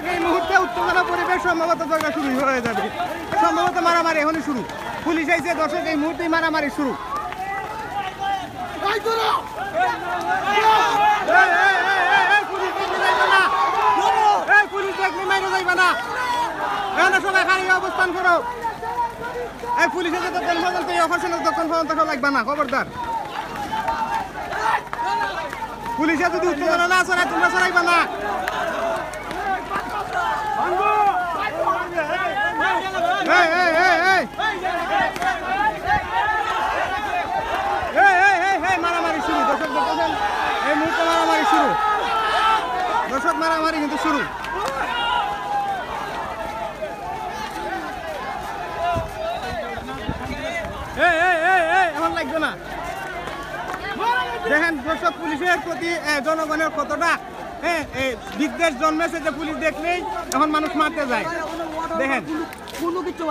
দর্শক এই মুহূর্তে উত্তেজনা পরিবেশ সম্ভবত ঝগড়া শুরু হয়ে যাবে, সম্ভবত মারামারি এখনই শুরু। পুলিশ আইছে দর্শক, এই মুহূর্তেই মারামারি শুরু। পুলিশ দেখলে মাইরে যাইবে না, এখানে সবাই খালি অবস্থান করো। এই পুলিশে যতক্ষণ পর্যন্ত এই অপারেশনের ততক্ষণ পর্যন্ত লাগবে না, খবরদার। পুলিশে যদি উত্তেজনা না ছড়ায় তোমরা ছড়াইবা না। মারামারি শুরু দর্শক, দেখতেছেন এই মুহূর্তে মারামারি শুরু। দর্শক মারামারি কিন্তু শুরু। এখন লাগবে না। দেখেন দর্শক পুলিশের প্রতি জনগণের কতটা বিদ্বেষ জন্মেছে যে পুলিশ দেখলেই এখন মানুষ মারতে যায়। দেখেন কোনো কিছু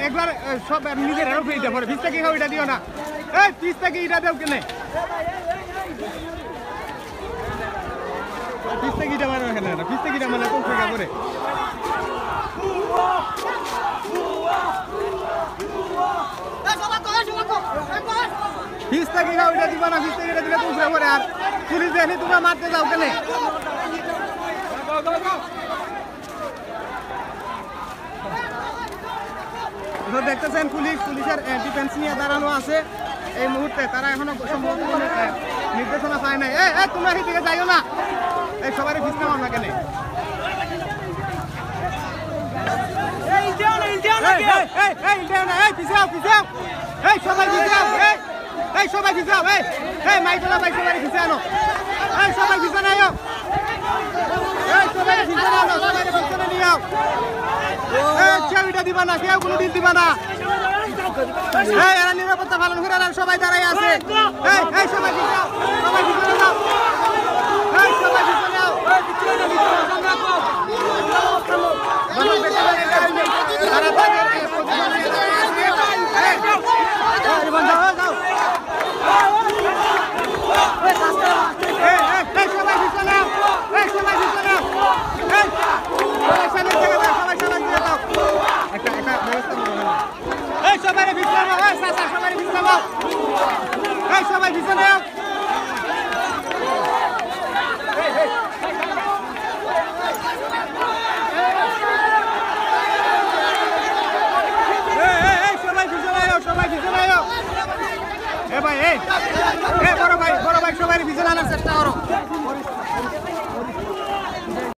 একবার সব নিজের ইটা পরে পিস থেকে ইটা দিও না, এই পিস থেকে ইটা দেও কেনে, পিস থেকে ইটা মানে এখানে না, পিস থেকে ইটা মানে কোন জায়গা করে পিস থেকে ওইটা দিবা না, পিস থেকে এটা দিলে তুলছে পরে। আর পুলিশ দেখে তোমরা মারতে যাও কেনে? দেখতেছেন পুলিশের ডিফেন্স নিয়ে দাঁড়ানো আছে এই মুহূর্তে। তারা এখনো সম্ভবত নির্দেশনা পায় নাই। তোমরা সেদিকে যাইও না, এই সবারই পিস নাও না কেনে? সবাই ভিজাও, মাইকলা ভাই সবাই ভিজে আনো, সবাই ভিজে নাও, সবাই ভিজে আনো, সবাই ভিজে নিয়ে আও। কেউ এটা দিবা না, কেউ কোনো দিন দিবা না। এরা নিরাপত্তা পালন করে সবাই দাঁড়াই আছে। সবাই ভিজাও, সবাই ভিজে নাও, সবাই ভিজে নাও। সবাই ভিজে নাও। বড় ভাই সবাই ভিজে আনার চেষ্টা করো।